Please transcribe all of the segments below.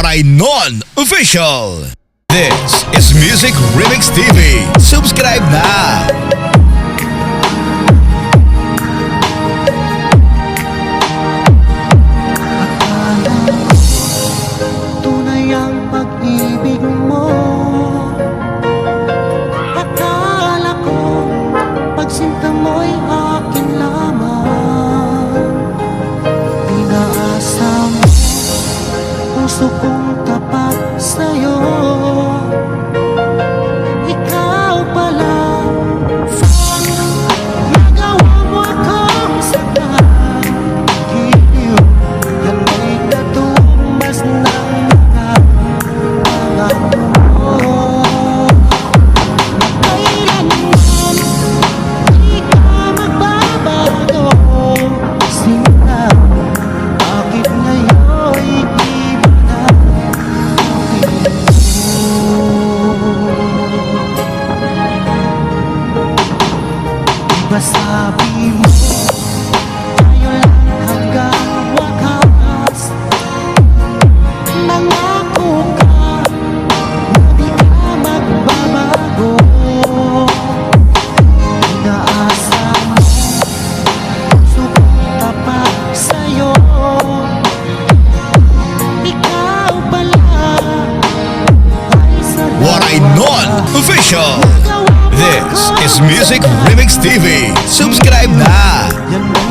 Waray Non Official. This is Music Remix TV. Subscribe na! Tunay ang pag-ibig mo. Akala ko pagsinta mo'y akin lamang. Inaasa mo puso kong tapat sa'yo. Ikaw pala, nagawa mo akong saktan. Giliw, yan mo'y katumbas ng mga pangako mo. Na kailanman di ka magbabago. Sinta, bakit ngayon'y iba na Diba sabi mo, tayo lang hanggang wakas. Nangako ka na di ka magbabago. Inaasa mo, puso kong tapat sa'yo. Ikaw pala ay sadya. Waray Non Official. This is Music Remix TV. Subscribe na!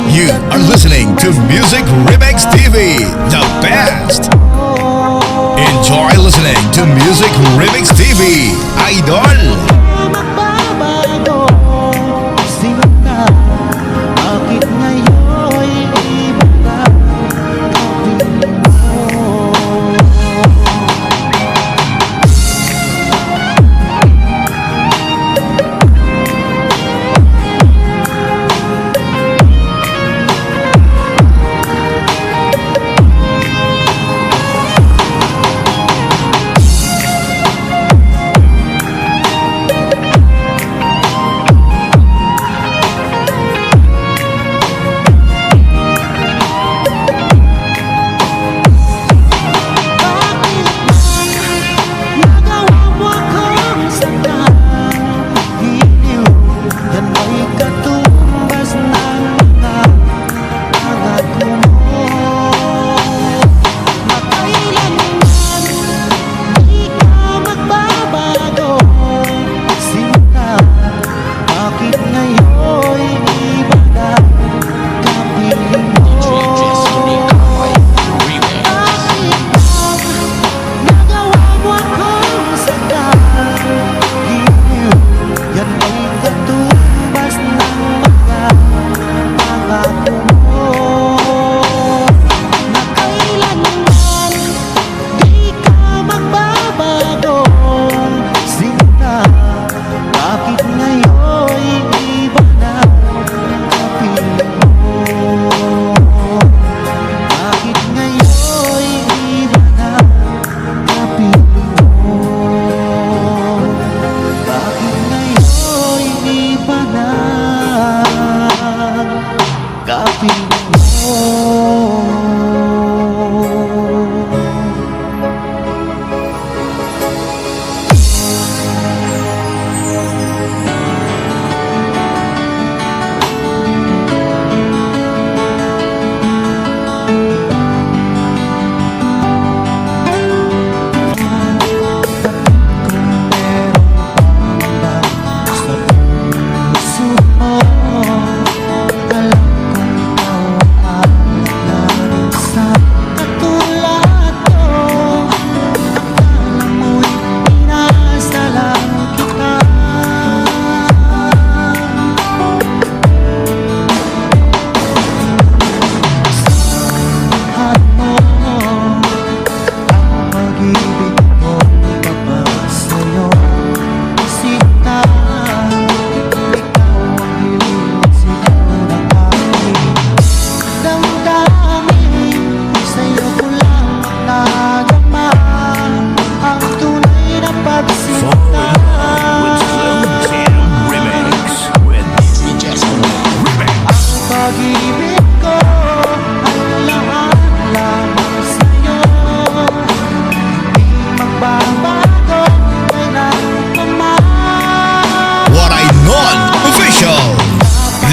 You are listening to Music Remix TV, the best! Enjoy listening to Music Remix TV, Idol! Magbabago, sinta, bakit ngayon'y iba na gawin mo?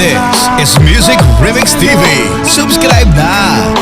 This is Music Remix TV. Subscribe na!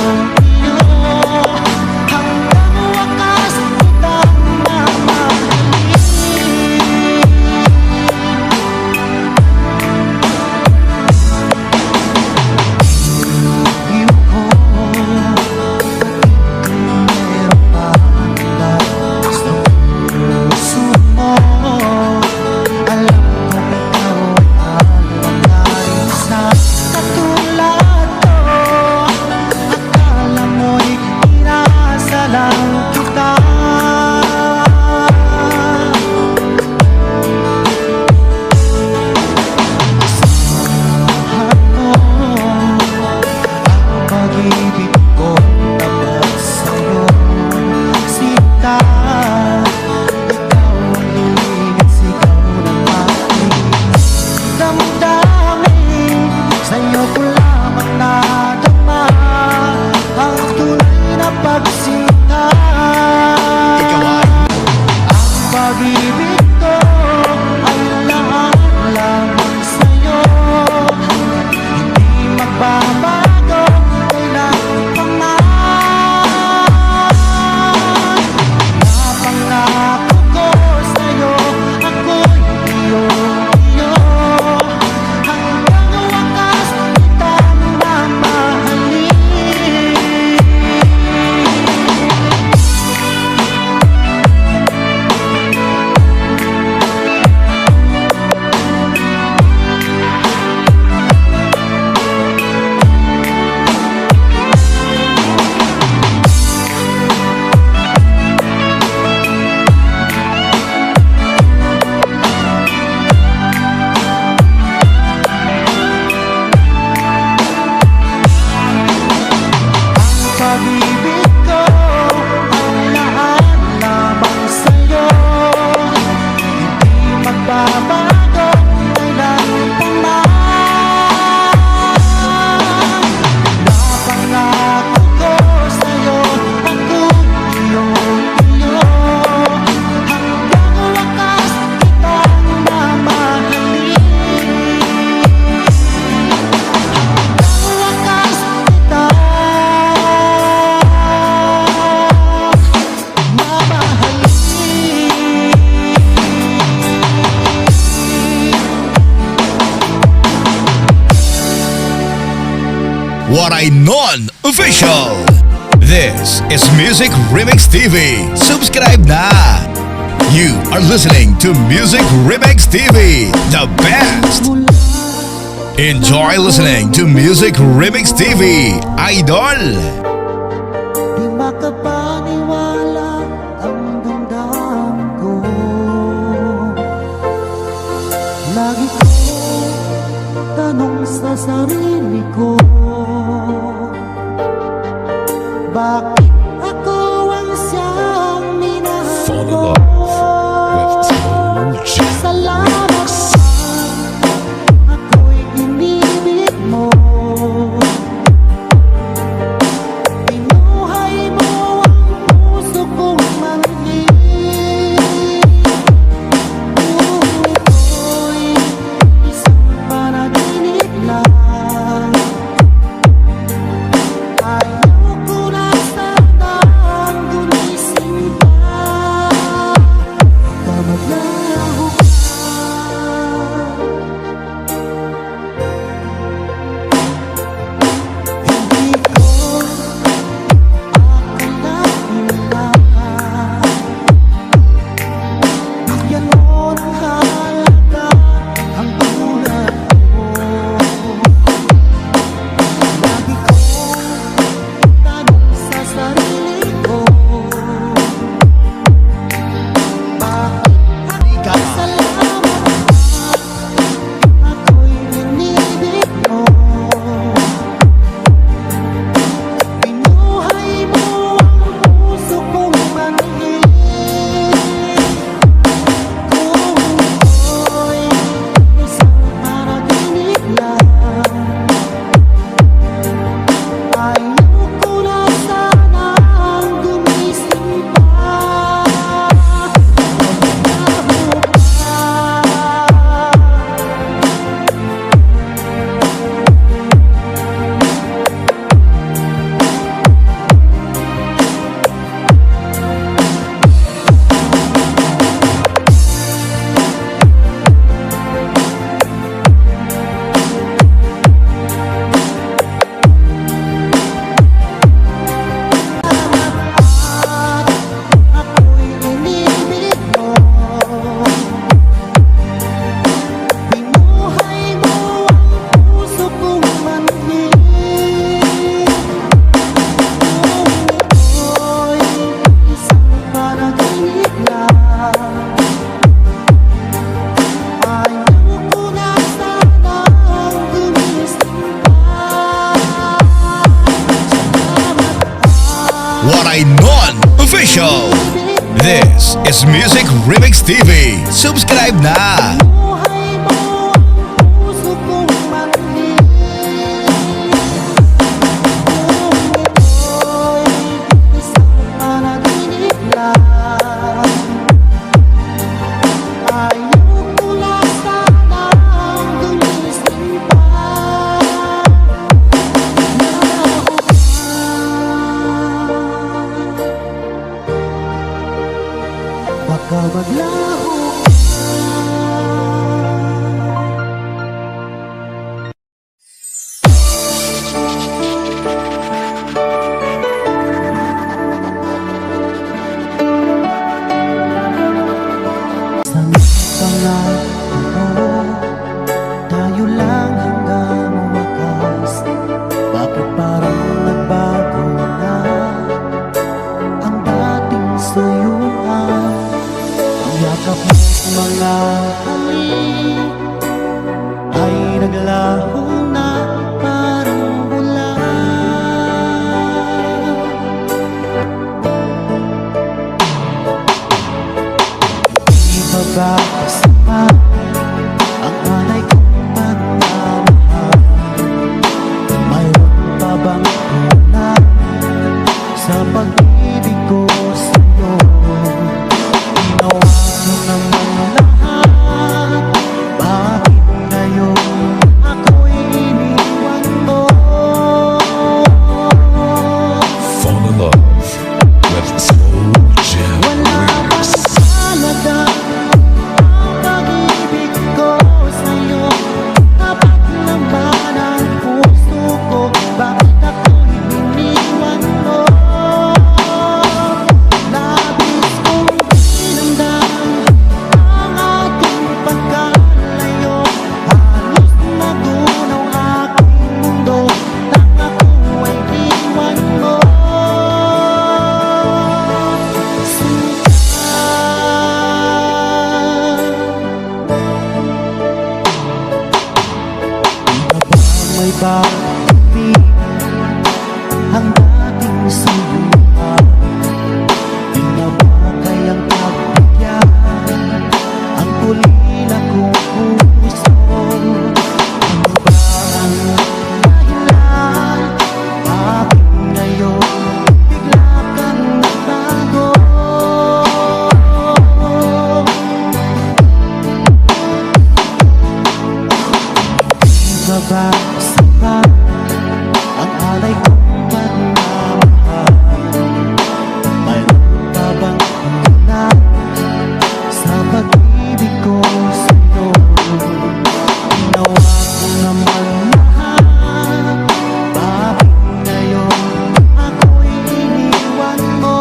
Waray Non Official. This is Music Remix TV. Subscribe na! You are listening to Music Remix TV, the best! Enjoy listening to Music Remix TV, Idol! Di makapaniwala ang damdamin ko. Lagi ko tanong sa sarili ko, bakit ako ang siyang minahal ko? Salamat ako'y inibig mo. Binuhay mo ang puso kong manghin. Buhay ko'y isang panaginip lang. Ayaw ko na sanang gumising ka. Official. This is Music Remix TV. Subscribe na! Buhay mo ang puso kong manghiling. Kung ito'y isang panaginip lang, ayoko na sanang gumising pa. Baka maglaho sa pangako mo, tayo lang hanggang wakas. Bakit parang nagbago na ang dating suyuan? Ang yakap mo mga halik ay naglaho na parang bulan. Di ba ba kasama ang alay kong pagmamahal? Mayroon pa bang kulang sa pag-ibig ko sa'yo? Ginawa mo naman lahat, bakit ngayon ako'y iniwan mo? Fall in love with Slow Jam Wala Remix. bang halaga ang pag-ibig ko sa'yo? Tapat lang ba ng puso ko? Bakit ako'y iniwan mo? Labis kong dinamdam ang ating pagkalayo. Halos magunaw aking mundo nang ako ay iwan mo. May bakit ang dating suyuan? Di na ba kayang pagbigyan ang ulila kong puso? Ano ba ang dahilan? Bakit ngayon bigla kang nagbago? Di ba ba kasama ang alay kong pagmamahal? Mayroon pa bang kulang sa pag-ibig ko sa'yo? Ginawa ko naman lahat, bakit ngayon ako'y iniwan mo?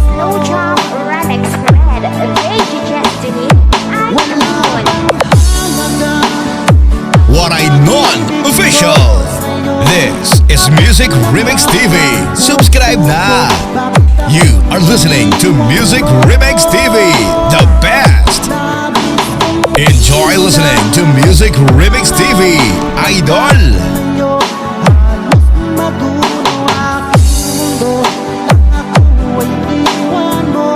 Slow Jam Remix Red Lady Destiny Wala Icon. bang halaga What I Known Official. This is Music Remix TV. Subscribe na! You are listening to Music Remix TV, the best! Enjoy listening to Music Remix TV, Idol! halos magunaw aking mundo nang ako ay iwan mo.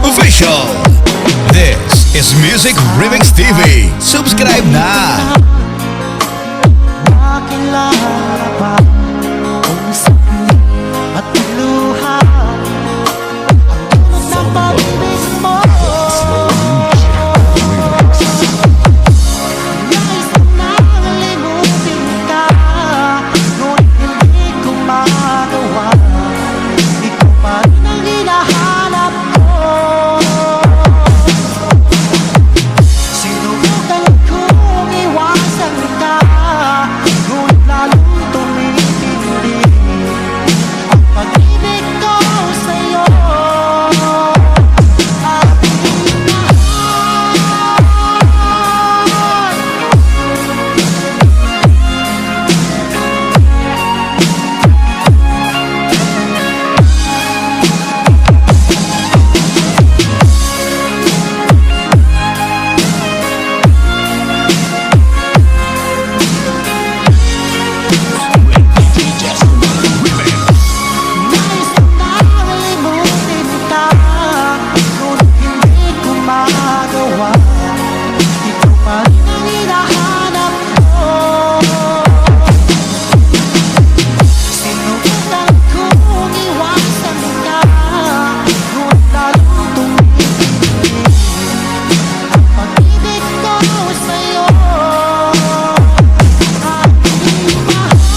Official. This is Music Remix TV. Subscribe na! Makilala pa kung sakit at luha ang tunod ng pag-ibig mo. Nais ko nang limutin ka, ngunit hindi ko magawa. Ikaw pa rin ang hinahanap ko. Sinubukan kong iwasan ka, ngunit lalong tumitindi ang pag-ibig ko sa'yo. Aking mahal, nais ko nang limutin ka, ngunit hindi ko magawa. Ikaw pa rin ang hinahanap ko. Sinubukan kong iwasan ka, ngunit lalong tumitindi ang pag-ibig ko sa'yo. Aking mahal,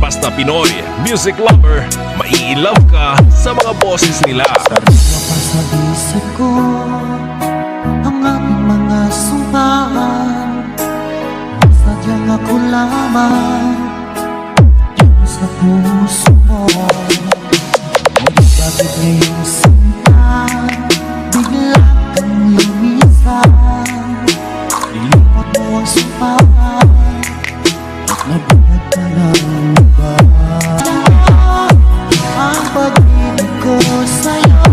Basta Pinoy Music Lover, mai-love ka sa mga boses nila. Lapas sa isip ko ang aming mga sumpaan. Sadyang ako lamang dyan sa puso mo. Ngunit bakit ngayong sinta bigla kang lumisan? Nilipot mo ang sumpaan at nabuhat ka ng iba. Ang pag-ibig ko sa'yo,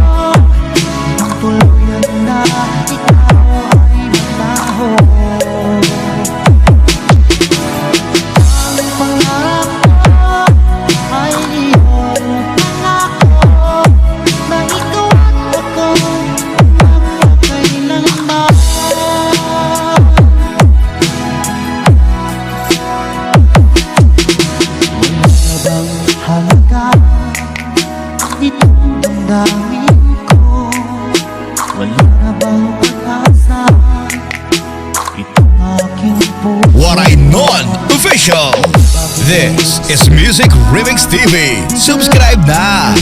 ang tuluyan na ikaw ay maglaho. Ang pangarap ko ay iyong pangako, na ikaw at ako magkakailanman. Wala bang halaga itong damdamin ko? Wala na bang pag-asa itong aking puso? What I Know Official. This is Music Remix TV. Subscribe na!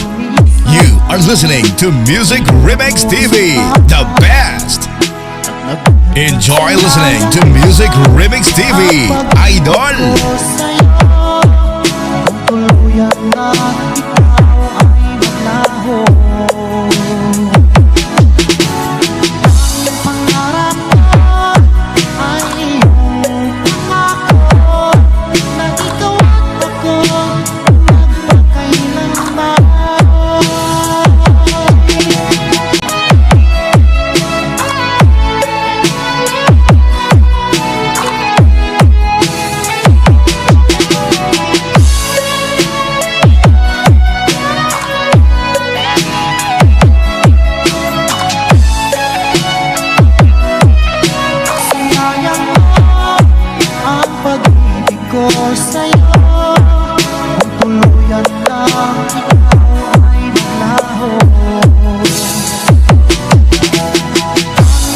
You are listening to Music Remix TV, the best. Enjoy listening to Music Remix TV, Idol. Ang tuluyan na ikaw ay maglaho. Ang pangarap ko ay iyong pangako, na ikaw at ako magkakailanman. Sinayang mo ang pag-ibig ko sa'yo, kung tuluyan lang ikaw ay maglaho.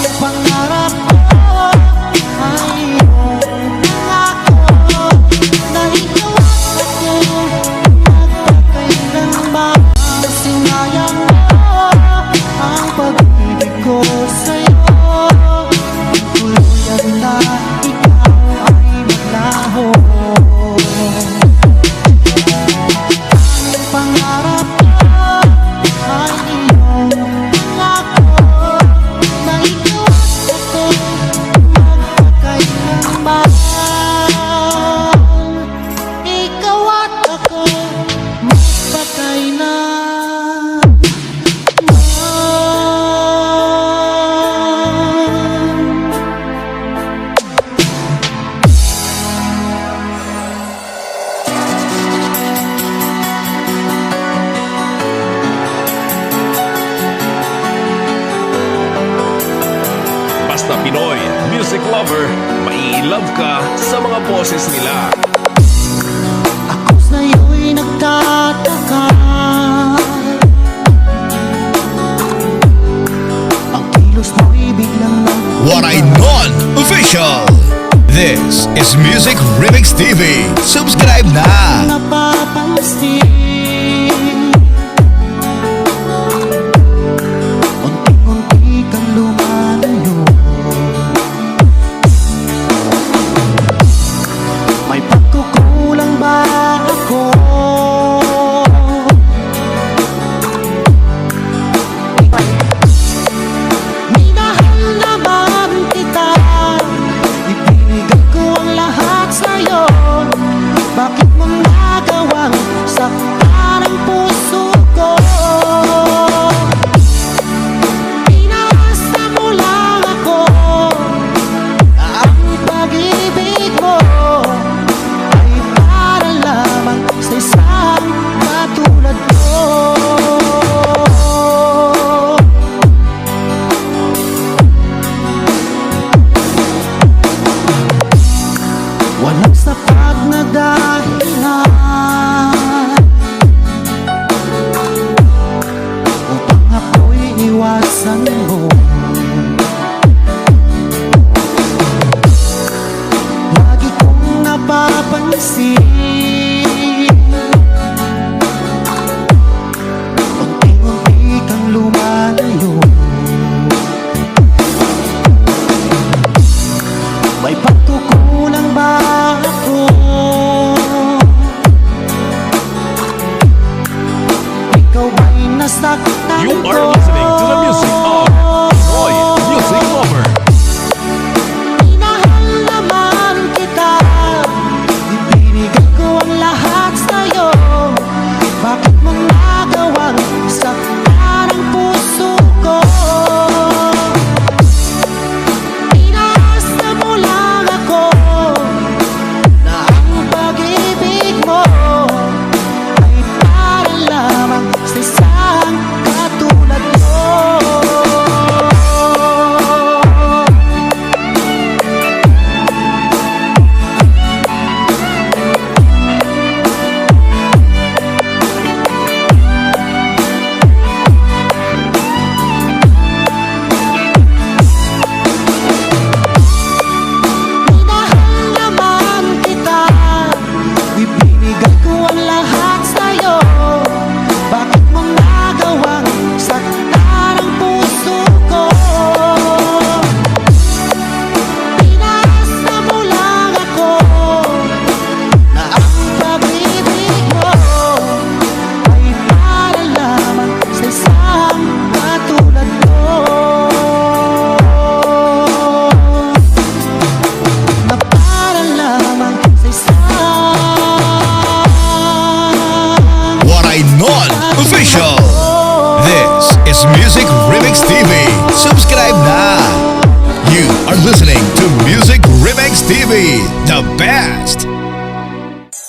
Ang pangarap ko ay iyong pangako, na ikaw at ako magkakailanman. Sinayang mo ang pag-ibig ko sa'yo, tuluyan na ikaw ay maglaho. Ang pangarap ko ay iyong pangako, na ikaw at ako Pinoy music lover, mai-love ka sa mga boses nila. Ako sa'yo'y nagtataka, ang kilos mo'y biglang What I Non Official. This is Music Remix TV. Subscribe na. napapansin. Unti-unti kang lumalayo, may pagkukulang ba ako? Minahal naman kita, ibinigay ko ang lahat sa'yo. Bakit mo nagawang saktan ang puso ko? Inaasa mo lang ako, ang pag-ibig mo ay para lamang sa isang katulad ko. Walang sapat na dahilan upang ako'y iwasan mo. Lagi kong napapansin, unti-unti kang lumalayo. May pagkukulang ba ako? Ikaw ba'y nasaktan You ko? are listening to the music of Pinoy music lover. Minahal naman kita, ibinigay ko ang lahat sa'yo. Bakit mo nagawang saktan ang puso ko? Inaasa mo lang ako, na ang pag-ibig mo ay para lamang sa isang katulad ko. Minahal naman kita, ibinigay ko ang lahat sa'yo. Bakit mo nagawang saktan ang puso ko? Inaasa mo lang ako, na ang pag-ibig mo ay para lamang sa isang katulad ko. Na para lamang sa isang What I Non Official. This is Music Remix TV. Subscribe na. You are listening to Music Remix TV, the best.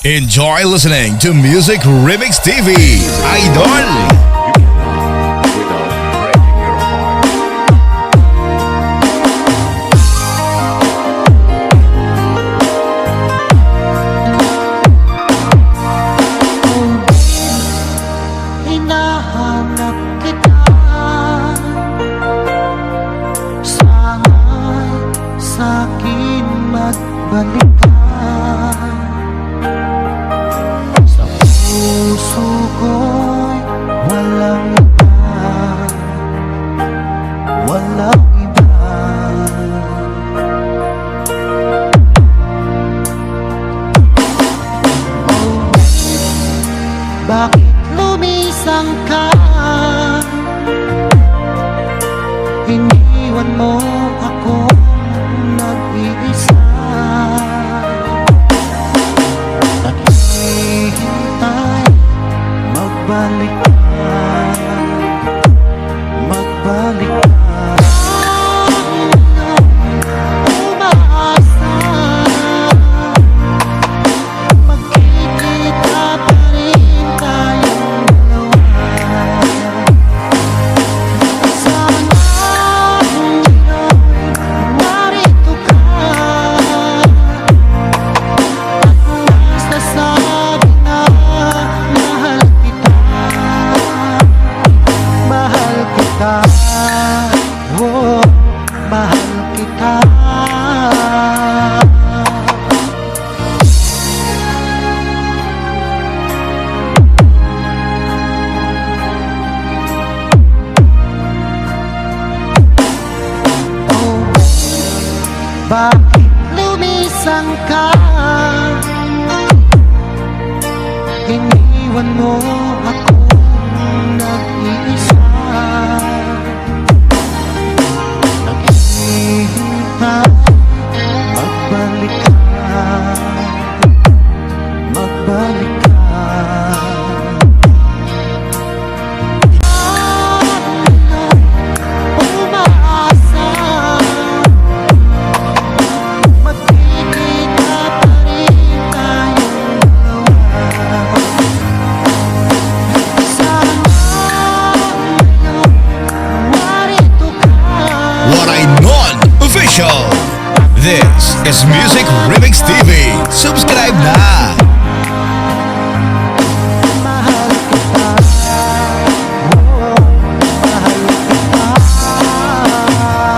Enjoy listening to Music Remix TV. Idol. Without breaking your heart. hinahanap kita. Sana'y sa'kin magbalik ka. Sa puso ko'y walang iba, walang iba. Bakit lumisang ka? Iniwan mo ako nag-iisa. Naghihintay, magbalik ka, magbalik ka. Umaasa, magkikita pa rin tayong dalawa. Sana hindi na Bakit lumisan ka? Iniwan mo akong nag-iisa. Naghihintay, magbalik ka, magbalik ka. Umaasa, magkikita pa rin tayong dalawa. Sana ngayon, narito ka. What I Non Official. This is Music Remix TV. Subscribe na! Mahal kita, oh, mahal kita. Asa,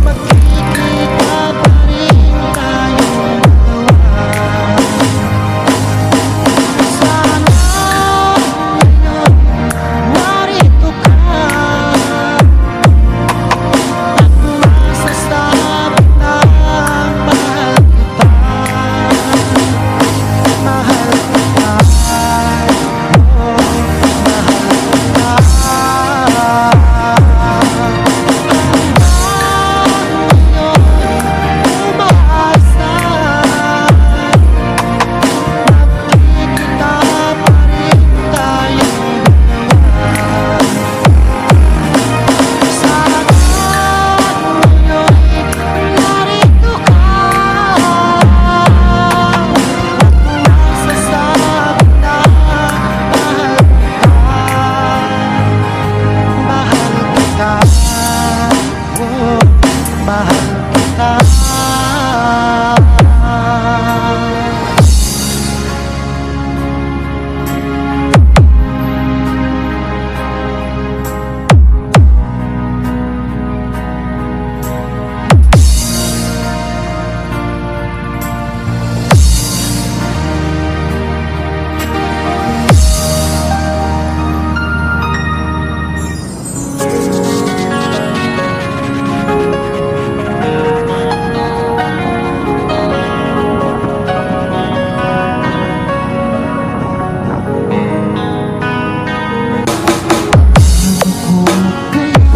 magkikita pa rin tayong dalawa. Sana ngayon, narito ka. At masasabi na mahal kita. Mahal kita, oh, mahal kita. Umaasa, magkikita pa rin tayong dalawa. Sana ngayon, narito ka. Masasabi na mahal kita, oh, mahal kita.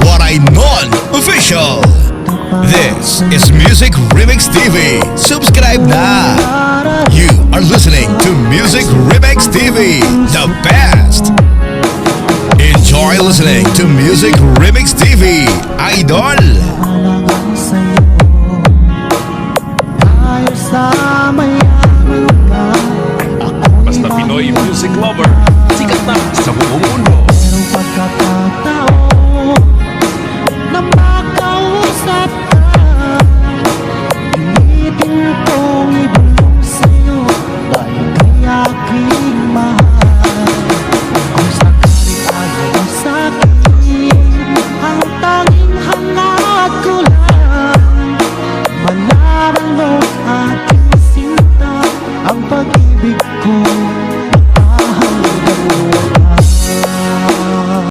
What I Non Official. This is Music Remix TV. Subscribe na! You are listening to Music Remix TV, the best! Enjoy listening to Music Remix TV, Idol! Alangan sa'yo, dahil sa mayaman ka, ako'y Basta Pinoy music lover, sikat na sa buong mundo.